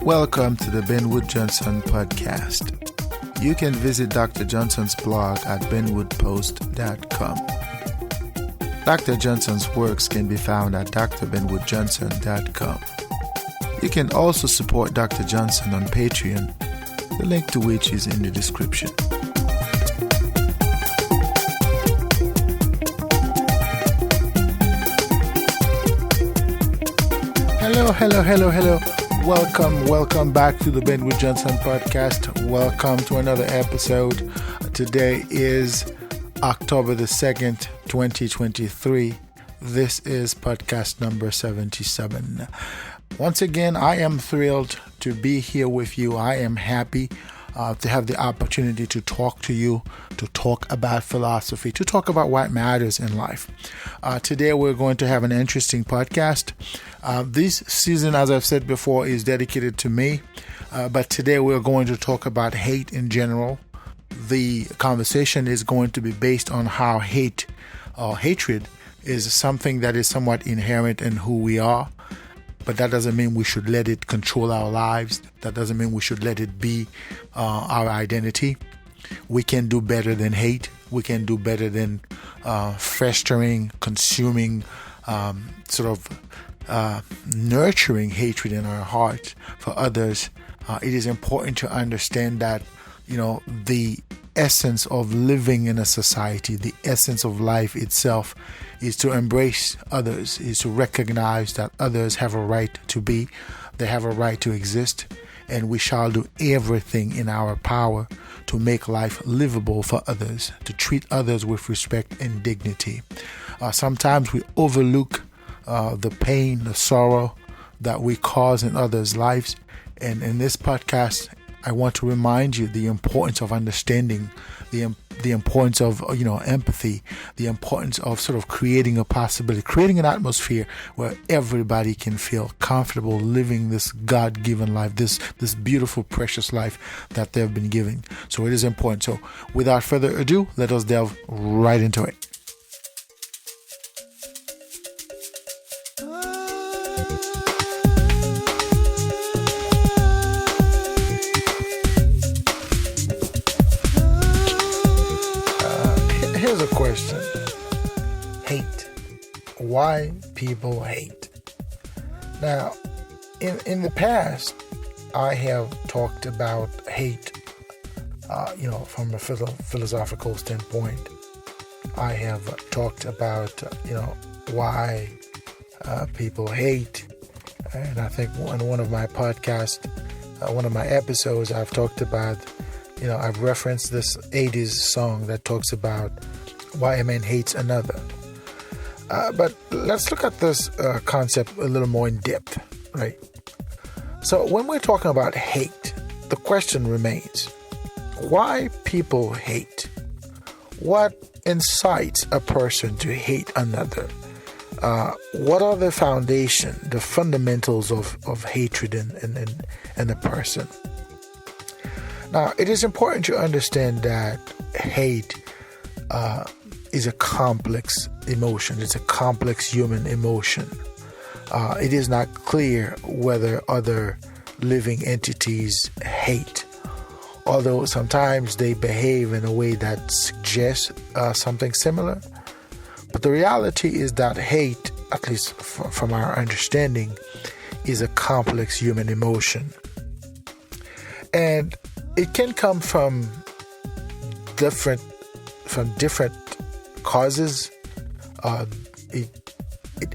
Welcome to the Ben Wood Johnson podcast. You can visit Dr. Johnson's blog at benwoodpost.com. Dr. Johnson's works can be found at drbenwoodjohnson.com. You can also support Dr. Johnson on Patreon, the link to which is in the description. Hello. Welcome back to the Ben Wood Johnson podcast. Welcome to another episode. Today is October the 2nd, 2023. This is podcast number 77. Once again, I am thrilled to be here with you. I am happy to have the opportunity to talk to you, to talk about philosophy, to talk about what matters in life. Today we're going to have an interesting podcast. This season, as I've said before, is dedicated to me, but today we're going to talk about hate in general. The conversation is going to be based on how hate or hatred is something that is somewhat inherent in who we are. But that doesn't mean we should let it control our lives. That doesn't mean we should let it be our identity. We can do better than hate. We can do better than festering, consuming, nurturing hatred in our hearts for others. It is important to understand that, the essence of living in a society, the essence of life itself is to embrace others, is to recognize that others have a right to be, they have a right to exist, and we shall do everything in our power to make life livable for others, to treat others with respect and dignity. Sometimes we overlook the pain, the sorrow that we cause in others' lives, and in this podcast, I want to remind you the importance of understanding, the importance of empathy, the importance of sort of creating a possibility, creating an atmosphere where everybody can feel comfortable living this God-given life, this beautiful, precious life that they've been given. So it is important. So without further ado, let us delve right into it. Here's a question. Hate. Why people hate? Now, in the past, I have talked about hate, from a philosophical standpoint. I have talked about, why people hate. And I think on one of my podcasts, one of my episodes, I've talked about, I've referenced this 80s song that talks about why a man hates another. But let's look at this concept a little more in depth, right? So when we're talking about hate, the question remains, why people hate? What incites a person to hate another? What are the foundation, the fundamentals of hatred in a person? Now, it is important to understand that hate is a complex emotion. It's a complex human emotion. It is not clear whether other living entities hate, although sometimes they behave in a way that suggests something similar. But the reality is that hate, at least from our understanding, is a complex human emotion. And it can come from different causes. It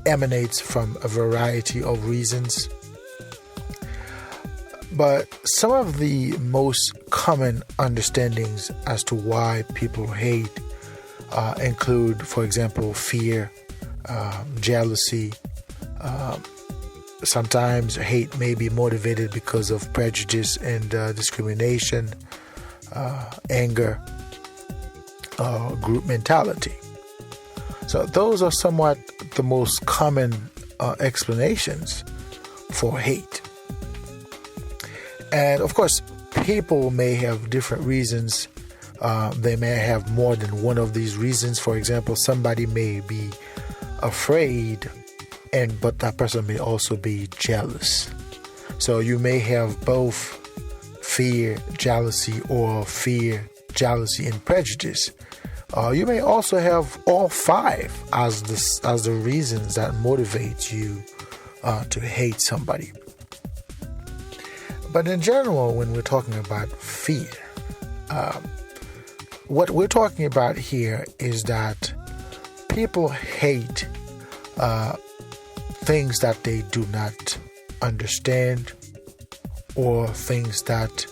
emanates from a variety of reasons. But some of the most common understandings as to why people hate include, for example, fear, jealousy. Sometimes hate may be motivated because of prejudice and discrimination, anger, group mentality. So those are somewhat the most common explanations for hate. And of course, people may have different reasons. They may have more than one of these reasons. For example, somebody may be afraid, but that person may also be jealous. So you may have both fear, jealousy, or fear, jealousy, and prejudice. You may also have all five as the reasons that motivate you to hate somebody. But in general, when we're talking about fear, what we're talking about here is that people hate things that they do not understand, or things that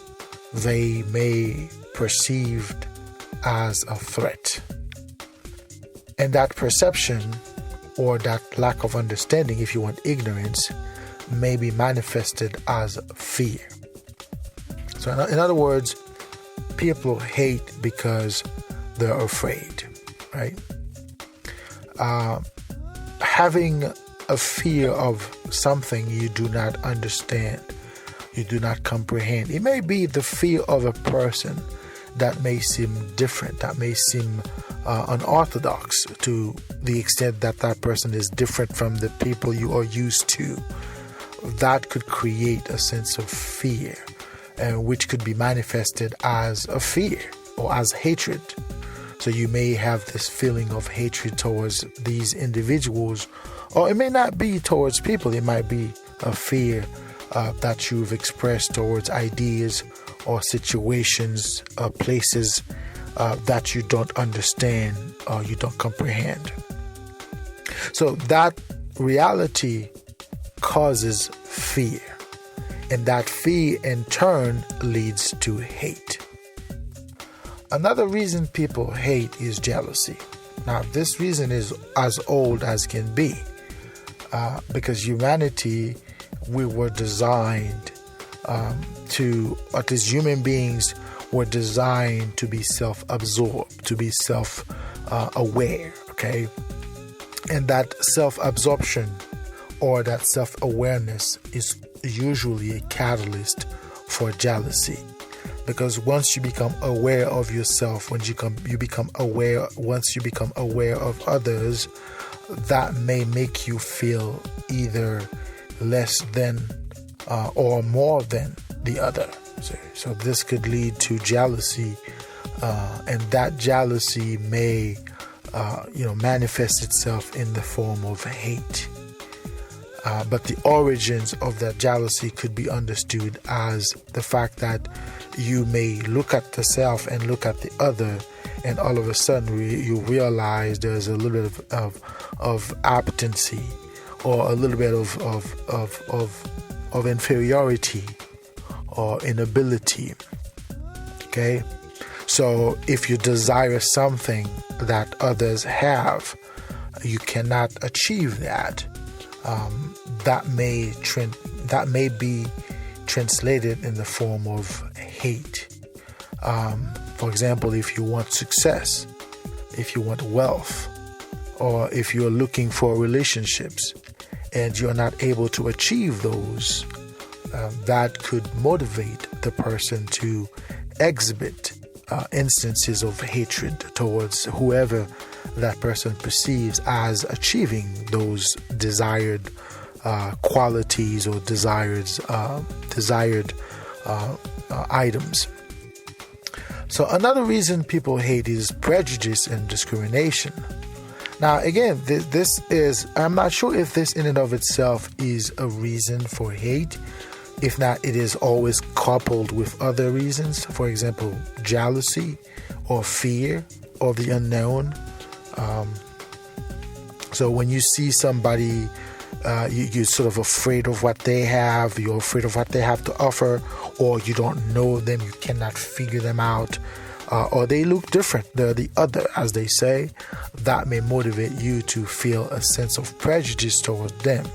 they may perceive as a threat. And that perception, or that lack of understanding, if you want ignorance, may be manifested as fear. So in other words, people hate because they're afraid, right? Having a fear of something you do not understand, you do not comprehend. It may be the fear of a person that may seem different, that may seem unorthodox to the extent that that person is different from the people you are used to. That could create a sense of fear, which could be manifested as a fear or as hatred. So you may have this feeling of hatred towards these individuals, or it may not be towards people. It might be a fear that you've expressed towards ideas or situations, places that you don't understand or you don't comprehend. So that reality causes fear, and that fear in turn leads to hate. Another reason people hate is jealousy. Now, this reason is as old as can be, because humanity, we were designed to, at least human beings were designed to be self-absorbed, to be self-aware, okay? And that self-absorption or that self-awareness is usually a catalyst for jealousy. Because once you become aware of yourself, once you become aware of others, that may make you feel either less than or more than the other. So this could lead to jealousy, and that jealousy may manifest itself in the form of hate. But the origins of that jealousy could be understood as the fact that you may look at the self and look at the other, and all of a sudden you realize there's a little bit of appetency, or a little bit of inferiority or inability. Okay? So if you desire something that others have, you cannot achieve that. That may be translated in the form of hate. For example, if you want success, if you want wealth, or if you're looking for relationships and you're not able to achieve those, that could motivate the person to exhibit instances of hatred towards whoever that person perceives as achieving those desired qualities or desired items. So another reason people hate is prejudice and discrimination. Now, again, this is, I'm not sure if this in and of itself is a reason for hate. If not, it is always coupled with other reasons. For example, jealousy or fear of the unknown. So when you see somebody, you're sort of afraid of what they have, you're afraid of what they have to offer, or you don't know them, you cannot figure them out, or they look different, they're the other, as they say, that may motivate you to feel a sense of prejudice towards them.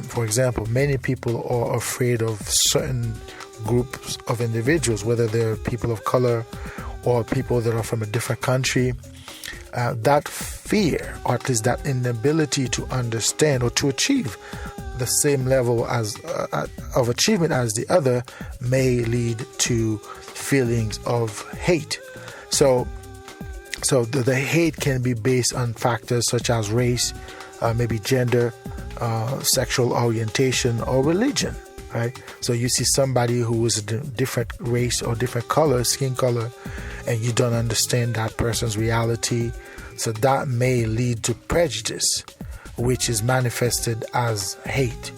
For example, many people are afraid of certain groups of individuals, whether they're people of color or people that are from a different country. That fear, or at least that inability to understand or to achieve the same level of achievement as the other, may lead to feelings of hate. So the hate can be based on factors such as race, maybe gender, sexual orientation, or religion. right? So you see somebody who is a different race or different color, skin color, and you don't understand that person's reality. So that may lead to prejudice, which is manifested as hate.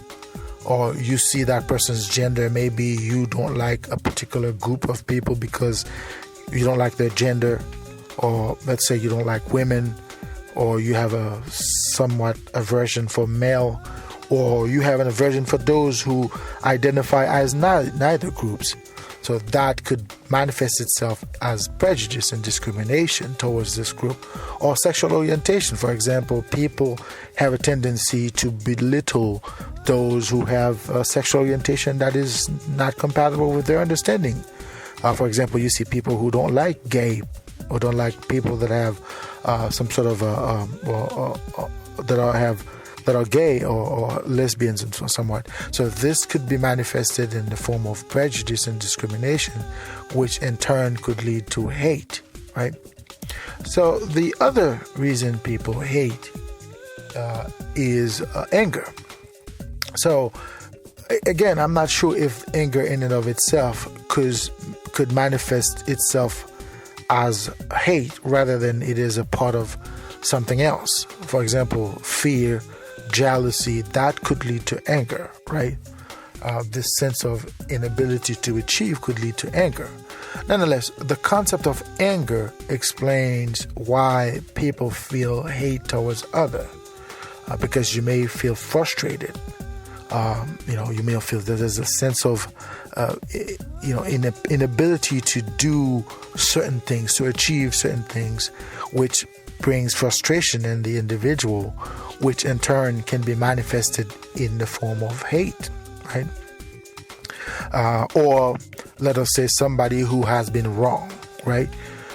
Or you see that person's gender, maybe you don't like a particular group of people because you don't like their gender, or let's say you don't like women, or you have a somewhat aversion for male, or you have an aversion for those who identify as neither groups. So that could manifest itself as prejudice and discrimination towards this group. Or sexual orientation. For example, people have a tendency to belittle those who have a sexual orientation that is not compatible with their understanding. For example, you see people who don't like gay, or don't like people that have some sort of that are gay or lesbians and somewhat. So this could be manifested in the form of prejudice and discrimination, which in turn could lead to hate, right? So the other reason people hate is anger. So again, I'm not sure if anger in and of itself could manifest itself as hate rather than it is a part of something else. For example, fear, jealousy, that could lead to anger, right? This sense of inability to achieve could lead to anger. Nonetheless, the concept of anger explains why people feel hate towards others, because you may feel frustrated. You may feel that there's a sense of inability to do certain things, to achieve certain things, which brings frustration in the individual, which in turn can be manifested in the form of hate, right? Or let us say somebody who has been wrong, right?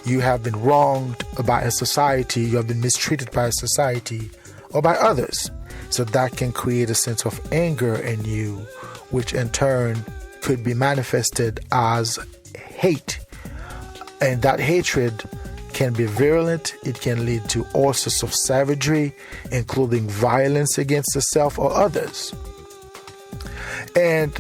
You have been wronged by a society, you have been mistreated by a society or by others. So that can create a sense of anger in you, which in turn could be manifested as hate. And that hatred can be virulent. It can lead to all sorts of savagery, including violence against the self or others. And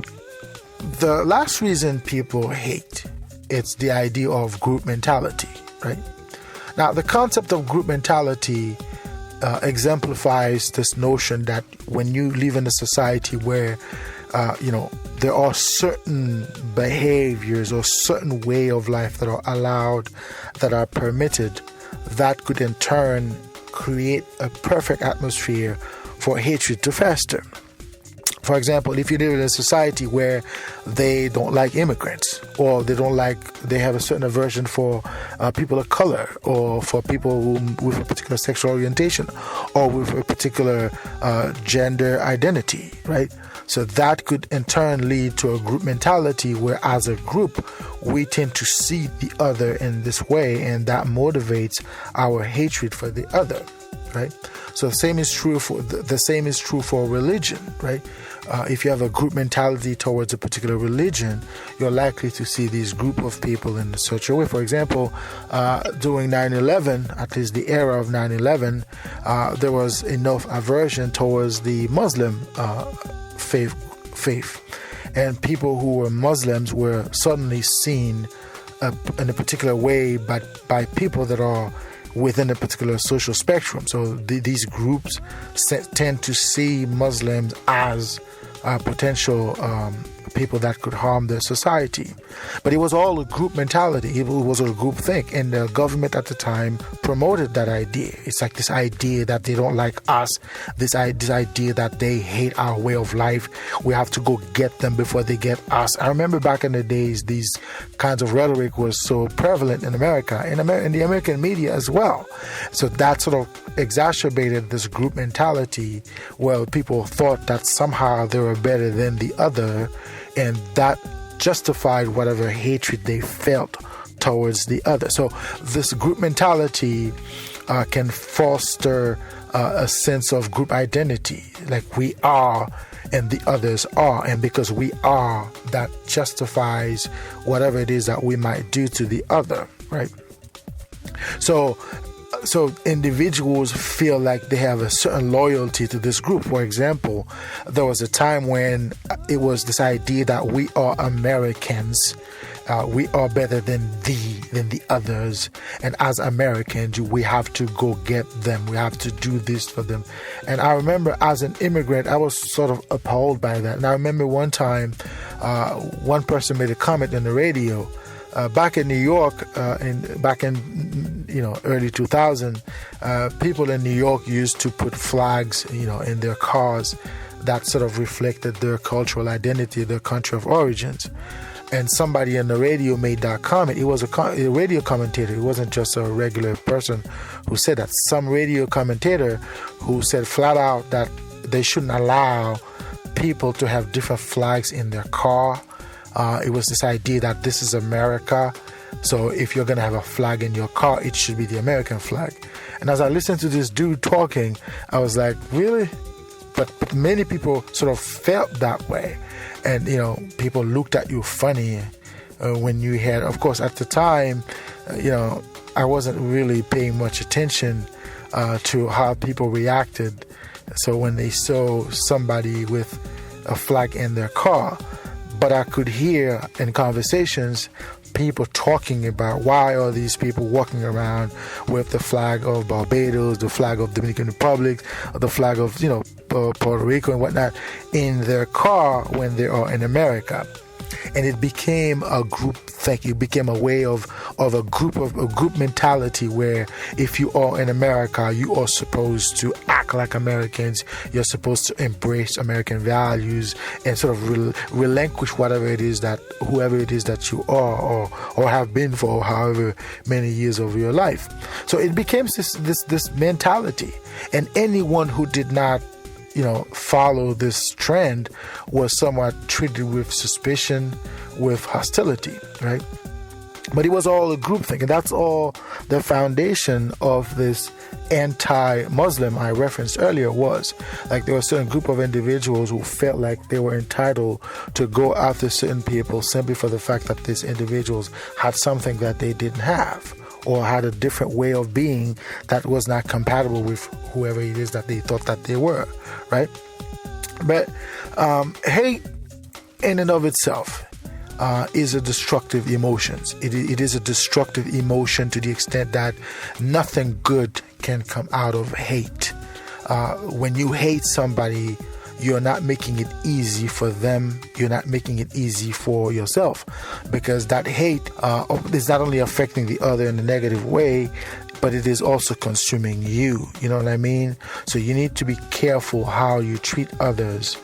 the last reason people hate, it's the idea of group mentality, right? Now, the concept of group mentality exemplifies this notion that when you live in a society where there are certain behaviors or certain way of life that are allowed, that are permitted, that could in turn create a perfect atmosphere for hatred to fester. For example, if you live in a society where they don't like immigrants, or they have a certain aversion for people of color, or for people with a particular sexual orientation, or with a particular gender identity, right? So that could in turn lead to a group mentality where as a group, we tend to see the other in this way, and that motivates our hatred for the other, right? So the same is true for religion, right? If you have a group mentality towards a particular religion, you're likely to see these group of people in such a way. For example, during 9/11, at least the era of 9/11, there was enough aversion towards the Muslim faith, and people who were Muslims were suddenly seen in a particular way, but by people that are within a particular social spectrum. So these groups tend to see Muslims as potential people that could harm their society. But it was all a group mentality. It was a group think, and the government at the time promoted that idea. It's like this idea that they don't like us, this idea that they hate our way of life. We have to go get them before they get us. I remember back in the days, these kinds of rhetoric was so prevalent in America, in the American media as well. So that sort of exacerbated this group mentality where people thought that somehow they were better than the other, and that justified whatever hatred they felt towards the other. So this group mentality can foster a sense of group identity, like we are and the others are, and because we are, that justifies whatever it is that we might do to the other, right? So So individuals feel like they have a certain loyalty to this group. For example, there was a time when it was this idea that we are Americans. We are better than the others, and as Americans, we have to go get them. We have to do this for them. And I remember, as an immigrant, I was sort of appalled by that. And I remember one time, one person made a comment on the radio. Back in New York, back in early 2000, people in New York used to put flags, in their cars that sort of reflected their cultural identity, their country of origins. And somebody on the radio made that comment. It was a radio commentator. It wasn't just a regular person who said that. Some radio commentator who said flat out that they shouldn't allow people to have different flags in their car. It was this idea that this is America. So if you're going to have a flag in your car, it should be the American flag. And as I listened to this dude talking, I was like, really? But many people sort of felt that way. And, people looked at you funny when you had, of course, at the time, I wasn't really paying much attention to how people reacted. So when they saw somebody with a flag in their car, but I could hear in conversations people talking about why are these people walking around with the flag of Barbados, the flag of Dominican Republic, the flag of, Puerto Rico and whatnot in their car when they are in America. And it became a group thing. It became a way of a group mentality where if you are in America, you are supposed to act like Americans. You're supposed to embrace American values and sort of relinquish whoever it is that you are or have been for however many years of your life. So it became this mentality, and anyone who did not follow this trend was somewhat treated with suspicion, with hostility, right? But it was all a group thing, and that's all the foundation of this anti-Muslim I referenced earlier was. Like, there was a certain group of individuals who felt like they were entitled to go after certain people simply for the fact that these individuals had something that they didn't have, or had a different way of being that was not compatible with whoever it is that they thought that they were, right? But hate in and of itself is a destructive emotion. It is a destructive emotion to the extent that nothing good can come out of hate. When you hate somebody, you're not making it easy for them. You're not making it easy for yourself, because that hate is not only affecting the other in a negative way, but it is also consuming you. You know what I mean? So you need to be careful how you treat others,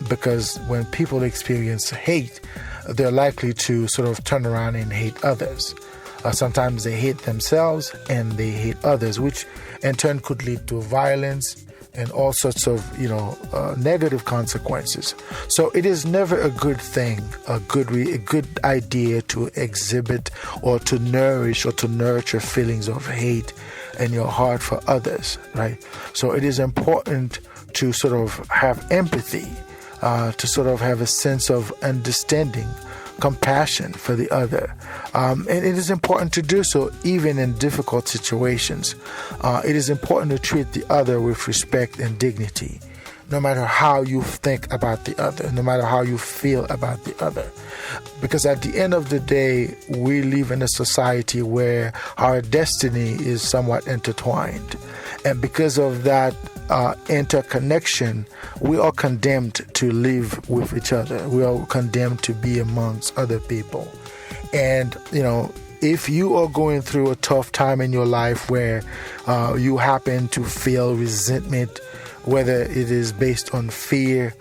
because when people experience hate, they're likely to sort of turn around and hate others. Sometimes they hate themselves and they hate others, which in turn could lead to violence and all sorts of, negative consequences. So it is never a good thing, a good idea to exhibit or to nourish or to nurture feelings of hate in your heart for others, right? So it is important to sort of have empathy, to sort of have a sense of understanding, compassion for the other. And it is important to do so even in difficult situations. It is important to treat the other with respect and dignity, no matter how you think about the other, no matter how you feel about the other. Because at the end of the day, we live in a society where our destiny is somewhat intertwined. And because of that interconnection, we are condemned to live with each other. We are condemned to be amongst other people. And, if you are going through a tough time in your life where you happen to feel resentment, whether it is based on fear,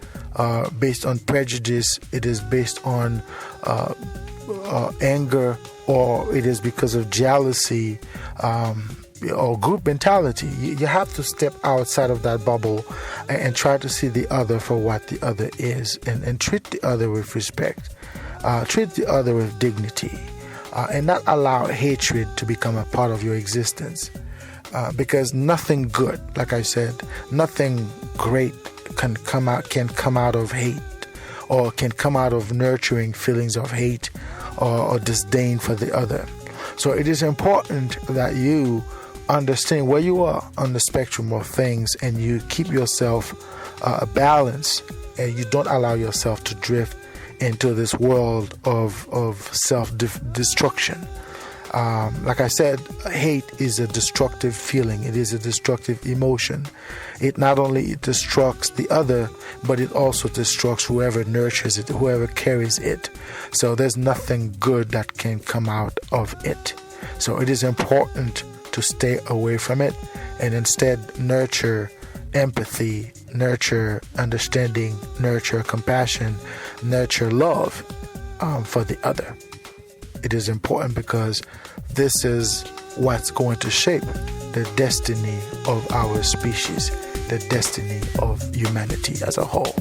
based on prejudice, it is based on anger, or it is because of jealousy, or group mentality, you have to step outside of that bubble and try to see the other for what the other is, and treat the other with respect, treat the other with dignity, and not allow hatred to become a part of your existence, because nothing good, like I said, nothing great can come out of hate, or can come out of nurturing feelings of hate or disdain for the other. So it is important that you understand where you are on the spectrum of things, and you keep yourself balanced, and you don't allow yourself to drift into this world of self-destruction. Like I said, hate is a destructive feeling. It is a destructive emotion. It not only destructs the other, but it also destructs whoever nurtures it, whoever carries it. So there's nothing good that can come out of it. So it is important to stay away from it and instead nurture empathy, nurture understanding, nurture compassion, nurture love for the other. It is important because this is what's going to shape the destiny of our species, the destiny of humanity as a whole.